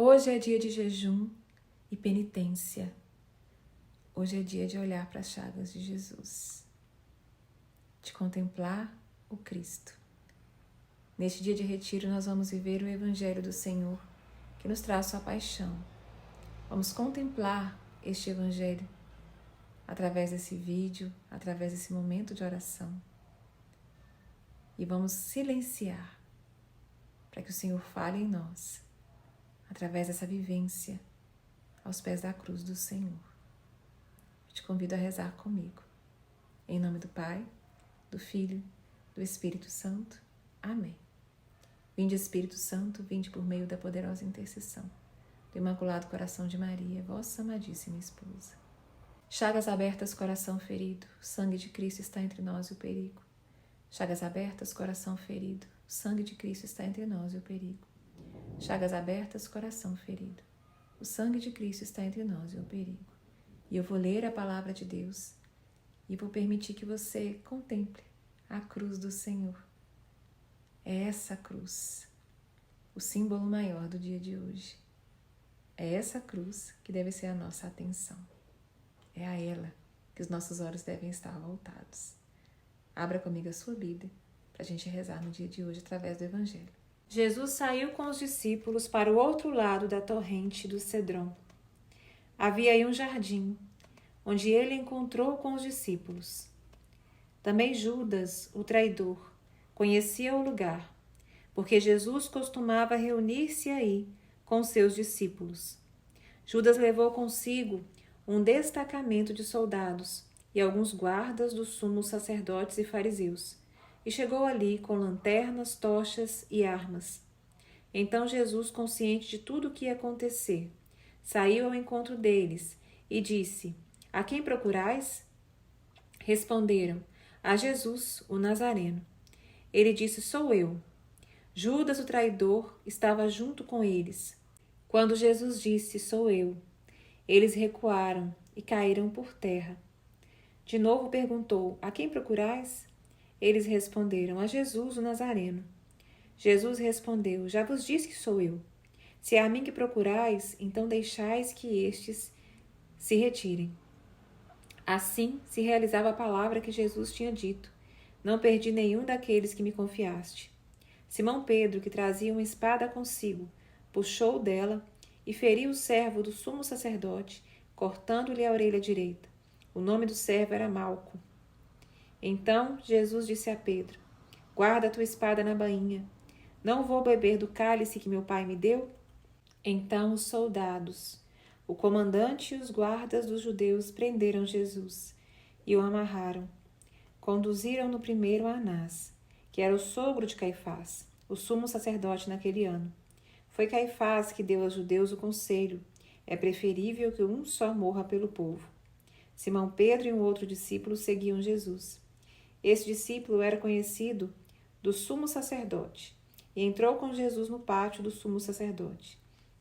Hoje é dia de jejum e penitência. Hoje é dia de olhar para as chagas de Jesus, de contemplar o Cristo. Neste dia de retiro nós vamos viver o Evangelho do Senhor, que nos traz sua paixão. Vamos contemplar este Evangelho através desse vídeo, através desse momento de oração. E vamos silenciar para que o Senhor fale em nós, através dessa vivência aos pés da cruz do Senhor. Eu te convido a rezar comigo. Em nome do Pai, do Filho, do Espírito Santo. Amém. Vinde, Espírito Santo, vinde por meio da poderosa intercessão do Imaculado Coração de Maria, vossa amadíssima esposa. Chagas abertas, coração ferido, o sangue de Cristo está entre nós e o perigo. Chagas abertas, coração ferido, o sangue de Cristo está entre nós e o perigo. Chagas abertas, coração ferido, o sangue de Cristo está entre nós e o perigo. E eu vou ler a palavra de Deus e vou permitir que você contemple a cruz do Senhor. É essa cruz, o símbolo maior do dia de hoje. É essa cruz que deve ser a nossa atenção. É a ela que os nossos olhos devem estar voltados. Abra comigo a sua Bíblia para a gente rezar no dia de hoje através do Evangelho. Jesus saiu com os discípulos para o outro lado da torrente do Cedron. Havia aí um jardim, onde ele encontrou com os discípulos. Também Judas, o traidor, conhecia o lugar, porque Jesus costumava reunir-se aí com seus discípulos. Judas levou consigo um destacamento de soldados e alguns guardas dos sumos sacerdotes e fariseus, e chegou ali com lanternas, tochas e armas. Então Jesus, consciente de tudo o que ia acontecer, saiu ao encontro deles e disse: A quem procurais? Responderam: A Jesus, o Nazareno. Ele disse: Sou eu. Judas, o traidor, estava junto com eles. Quando Jesus disse: Sou eu, eles recuaram e caíram por terra. De novo perguntou: A quem procurais? Eles responderam: A Jesus, o Nazareno. Jesus respondeu: Já vos disse que sou eu. Se é a mim que procurais, então deixais que estes se retirem. Assim se realizava a palavra que Jesus tinha dito: Não perdi nenhum daqueles que me confiaste. Simão Pedro, que trazia uma espada consigo, puxou dela e feriu o servo do sumo sacerdote, cortando-lhe a orelha direita. O nome do servo era Malco. Então Jesus disse a Pedro: Guarda a tua espada na bainha. Não vou beber do cálice que meu pai me deu? Então os soldados, o comandante e os guardas dos judeus prenderam Jesus e o amarraram. Conduziram-no primeiro a Anás, que era o sogro de Caifás, o sumo sacerdote naquele ano. Foi Caifás que deu aos judeus o conselho: é preferível que um só morra pelo povo. Simão Pedro e um outro discípulo seguiam Jesus. Esse discípulo era conhecido do sumo sacerdote e entrou com Jesus no pátio do sumo sacerdote.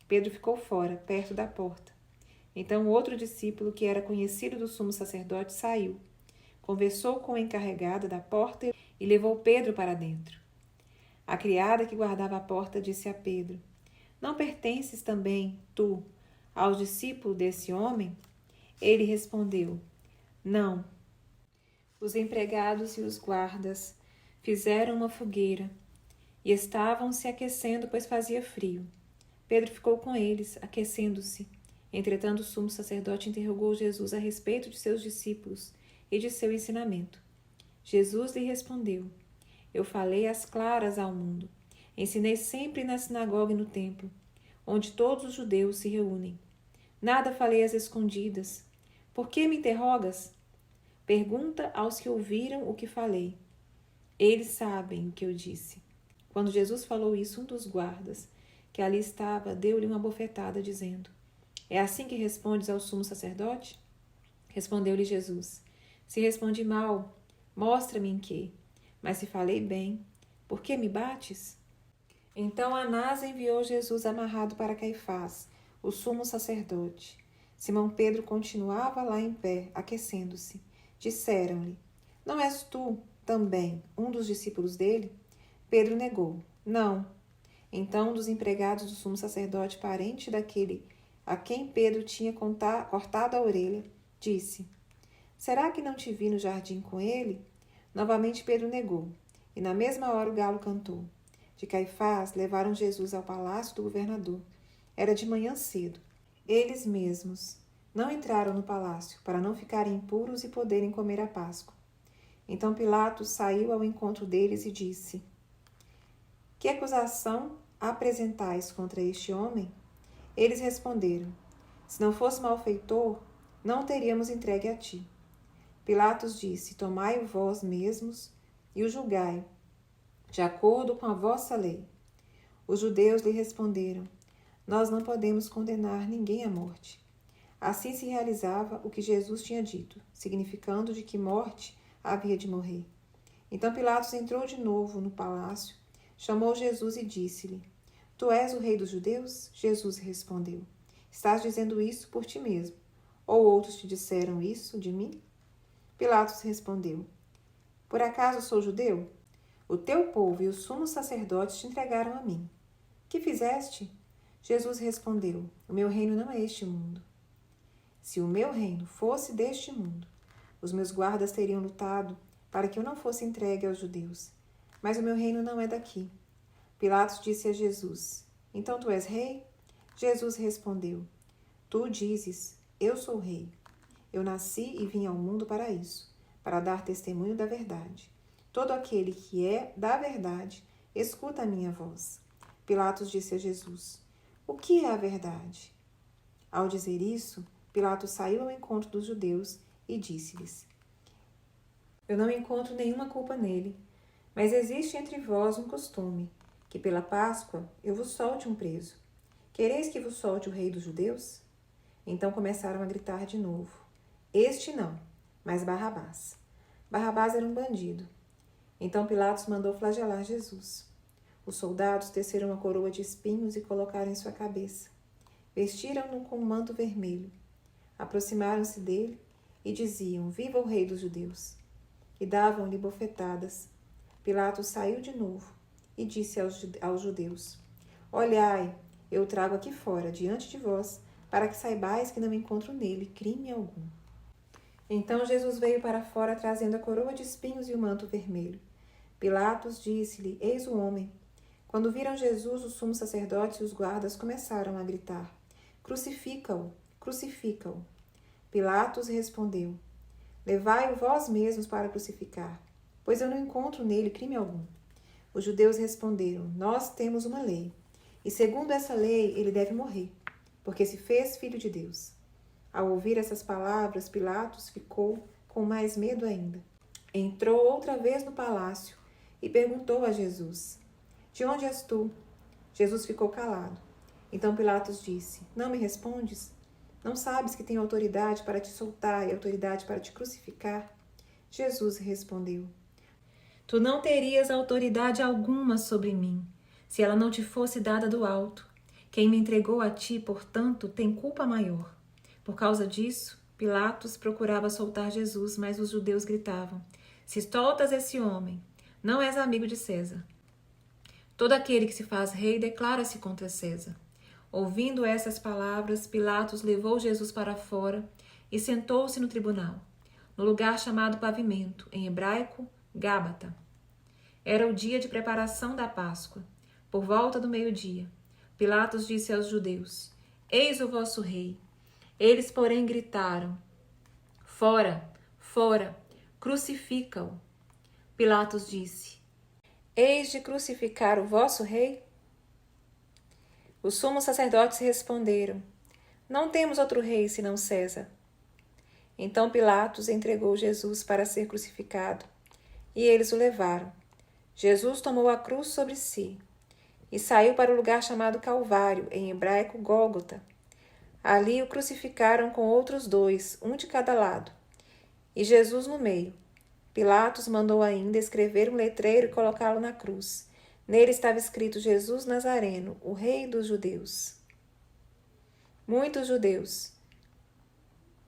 Pedro ficou fora, perto da porta. Então o outro discípulo, que era conhecido do sumo sacerdote, saiu, conversou com a encarregada da porta e levou Pedro para dentro. A criada que guardava a porta disse a Pedro: Não pertences também, tu, aos discípulos desse homem? Ele respondeu: Não. Os empregados e os guardas fizeram uma fogueira e estavam se aquecendo, pois fazia frio. Pedro ficou com eles, aquecendo-se. Entretanto, o sumo sacerdote interrogou Jesus a respeito de seus discípulos e de seu ensinamento. Jesus lhe respondeu: Eu falei às claras ao mundo. Ensinei sempre na sinagoga e no templo, onde todos os judeus se reúnem. Nada falei às escondidas. Por que me interrogas? Pergunta aos que ouviram o que falei. Eles sabem o que eu disse. Quando Jesus falou isso, um dos guardas, que ali estava, deu-lhe uma bofetada, dizendo: É assim que respondes ao sumo sacerdote? Respondeu-lhe Jesus: Se respondi mal, mostra-me em que. Mas se falei bem, por que me bates? Então Anás enviou Jesus amarrado para Caifás, o sumo sacerdote. Simão Pedro continuava lá em pé, aquecendo-se. Disseram-lhe: Não és tu, também, um dos discípulos dele? Pedro negou: Não. Então, um dos empregados do sumo sacerdote, parente daquele a quem Pedro tinha cortado a orelha, disse: Será que não te vi no jardim com ele? Novamente Pedro negou, e na mesma hora o galo cantou. De Caifás levaram Jesus ao palácio do governador. Era de manhã cedo. Eles mesmos não entraram no palácio, para não ficarem impuros e poderem comer a Páscoa. Então Pilatos saiu ao encontro deles e disse: Que acusação apresentais contra este homem? Eles responderam: Se não fosse malfeitor, não o teríamos entregue a ti. Pilatos disse: Tomai-o vós mesmos e o julgai, de acordo com a vossa lei. Os judeus lhe responderam: Nós não podemos condenar ninguém à morte. Assim se realizava o que Jesus tinha dito, significando de que morte havia de morrer. Então Pilatos entrou de novo no palácio, chamou Jesus e disse-lhe: Tu és o rei dos judeus? Jesus respondeu: Estás dizendo isso por ti mesmo, ou outros te disseram isso de mim? Pilatos respondeu: Por acaso sou judeu? O teu povo e os sumos sacerdotes te entregaram a mim. Que fizeste? Jesus respondeu: O meu reino não é este mundo. Se o meu reino fosse deste mundo, os meus guardas teriam lutado para que eu não fosse entregue aos judeus. Mas o meu reino não é daqui. Pilatos disse a Jesus: Então tu és rei? Jesus respondeu: Tu dizes, eu sou rei. Eu nasci e vim ao mundo para isso, para dar testemunho da verdade. Todo aquele que é da verdade, escuta a minha voz. Pilatos disse a Jesus: O que é a verdade? Ao dizer isso, Pilatos saiu ao encontro dos judeus e disse-lhes: Eu não encontro nenhuma culpa nele, mas existe entre vós um costume, que pela Páscoa eu vos solte um preso. Quereis que vos solte o rei dos judeus? Então começaram a gritar de novo: Este não, mas Barrabás. Barrabás era um bandido. Então Pilatos mandou flagelar Jesus. Os soldados teceram uma coroa de espinhos e colocaram em sua cabeça. Vestiram-no com um manto vermelho. Aproximaram-se dele e diziam: Viva o rei dos judeus! E davam-lhe bofetadas. Pilatos saiu de novo e disse aos judeus: Olhai, eu o trago aqui fora, diante de vós, para que saibais que não encontro nele crime algum. Então Jesus veio para fora, trazendo a coroa de espinhos e o manto vermelho. Pilatos disse-lhe: Eis o homem. Quando viram Jesus, os sumos sacerdotes e os guardas começaram a gritar: Crucifica-o, crucifica-o. Pilatos respondeu: Levai-o vós mesmos para crucificar, pois eu não encontro nele crime algum. Os judeus responderam: Nós temos uma lei, e segundo essa lei ele deve morrer, porque se fez filho de Deus. Ao ouvir essas palavras, Pilatos ficou com mais medo ainda. Entrou outra vez no palácio e perguntou a Jesus: De onde és tu? Jesus ficou calado. Então Pilatos disse: Não me respondes? Não sabes que tenho autoridade para te soltar e autoridade para te crucificar? Jesus respondeu: Tu não terias autoridade alguma sobre mim, se ela não te fosse dada do alto. Quem me entregou a ti, portanto, tem culpa maior. Por causa disso, Pilatos procurava soltar Jesus, mas os judeus gritavam: Se soltas esse homem, não és amigo de César. Todo aquele que se faz rei declara-se contra César. Ouvindo essas palavras, Pilatos levou Jesus para fora e sentou-se no tribunal, no lugar chamado Pavimento, em hebraico, Gábata. Era o dia de preparação da Páscoa. Por volta do meio-dia, Pilatos disse aos judeus: Eis o vosso rei. Eles, porém, gritaram: Fora, fora, crucifica-o. Pilatos disse: Eis de crucificar o vosso rei? Os sumos sacerdotes responderam: Não temos outro rei senão César. Então Pilatos entregou Jesus para ser crucificado, e eles o levaram. Jesus tomou a cruz sobre si e saiu para o lugar chamado Calvário, em hebraico Gólgota. Ali o crucificaram com outros dois, um de cada lado, e Jesus no meio. Pilatos mandou ainda escrever um letreiro e colocá-lo na cruz. Nele estava escrito: Jesus Nazareno, o rei dos judeus. Muitos judeus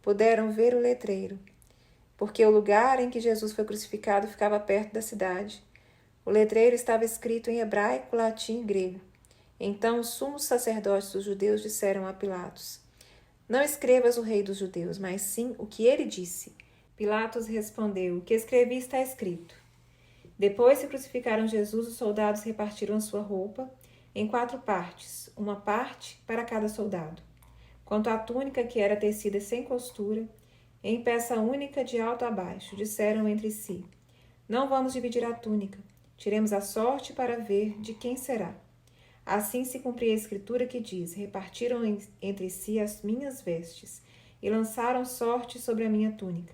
puderam ver o letreiro, porque o lugar em que Jesus foi crucificado ficava perto da cidade. O letreiro estava escrito em hebraico, latim e grego. Então os sumos sacerdotes dos judeus disseram a Pilatos: Não escrevas o rei dos judeus, mas sim o que ele disse. Pilatos respondeu: O que escrevi está escrito. Depois que crucificaram Jesus, os soldados repartiram a sua roupa em 4 partes, uma parte para cada soldado. Quanto à túnica, que era tecida sem costura, em peça única de alto a baixo, disseram entre si: Não vamos dividir a túnica, tiremos a sorte para ver de quem será. Assim se cumpria a escritura que diz: Repartiram entre si as minhas vestes e lançaram sorte sobre a minha túnica.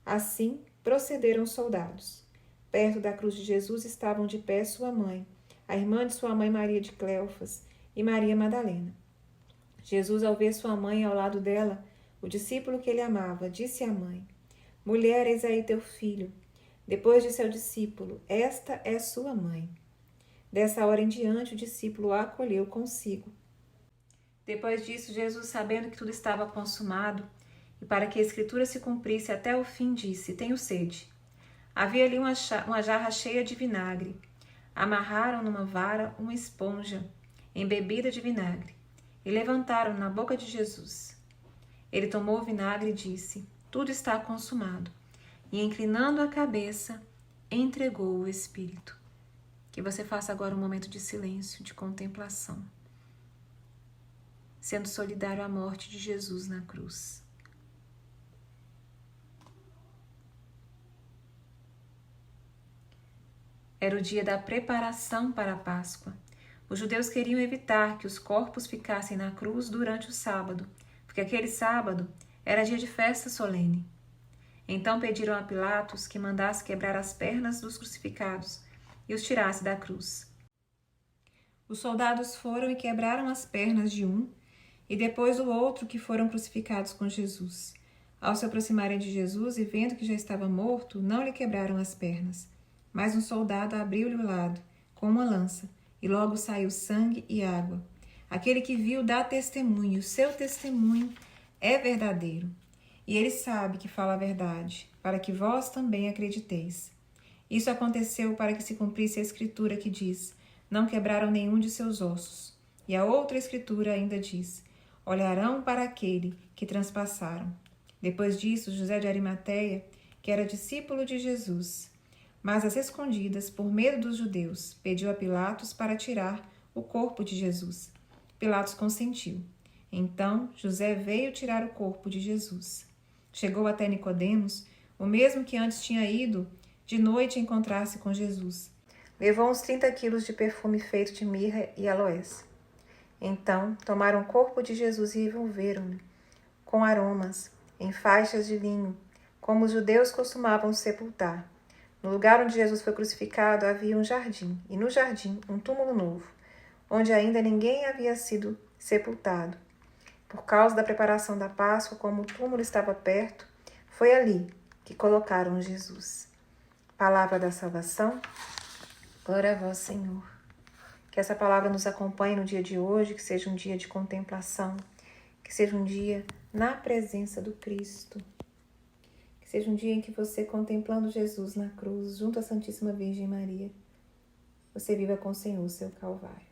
Assim procederam os soldados. Perto da cruz de Jesus estavam de pé sua mãe, a irmã de sua mãe Maria de Cleofas e Maria Madalena. Jesus, ao ver sua mãe ao lado dela, o discípulo que ele amava, disse à mãe: Mulher, eis aí teu filho. Depois disse ao discípulo: Esta é sua mãe. Dessa hora em diante, o discípulo a acolheu consigo. Depois disso, Jesus, sabendo que tudo estava consumado, e para que a escritura se cumprisse até o fim, disse: Tenho sede. Havia ali uma jarra cheia de vinagre. Amarraram numa vara uma esponja embebida de vinagre e levantaram na boca de Jesus. Ele tomou o vinagre e disse: Tudo está consumado. E, inclinando a cabeça, entregou o Espírito. Que você faça agora um momento de silêncio, de contemplação, sendo solidário à morte de Jesus na cruz. Era o dia da preparação para a Páscoa. Os judeus queriam evitar que os corpos ficassem na cruz durante o sábado, porque aquele sábado era dia de festa solene. Então pediram a Pilatos que mandasse quebrar as pernas dos crucificados e os tirasse da cruz. Os soldados foram e quebraram as pernas de um e depois do outro que foram crucificados com Jesus. Ao se aproximarem de Jesus e vendo que já estava morto, não lhe quebraram as pernas. Mas um soldado abriu-lhe o lado com uma lança e logo saiu sangue e água. Aquele que viu dá testemunho, o seu testemunho é verdadeiro. E ele sabe que fala a verdade, para que vós também acrediteis. Isso aconteceu para que se cumprisse a escritura que diz: Não quebraram nenhum de seus ossos. E a outra escritura ainda diz: Olharão para aquele que transpassaram. Depois disso, José de Arimateia, que era discípulo de Jesus, mas às escondidas, por medo dos judeus, pediu a Pilatos para tirar o corpo de Jesus. Pilatos consentiu. Então José veio tirar o corpo de Jesus. Chegou até Nicodemos, o mesmo que antes tinha ido de noite encontrar-se com Jesus. Levou uns 30 quilos de perfume feito de mirra e aloés. Então tomaram o corpo de Jesus e envolveram-no com aromas, em faixas de linho, como os judeus costumavam sepultar. No lugar onde Jesus foi crucificado havia um jardim, e no jardim um túmulo novo, onde ainda ninguém havia sido sepultado. Por causa da preparação da Páscoa, como o túmulo estava perto, foi ali que colocaram Jesus. Palavra da salvação. Glória a vós, Senhor. Que essa palavra nos acompanhe no dia de hoje, que seja um dia de contemplação, que seja um dia na presença do Cristo. Que seja um dia em que você, contemplando Jesus na cruz, junto à Santíssima Virgem Maria, você viva com o Senhor o seu Calvário.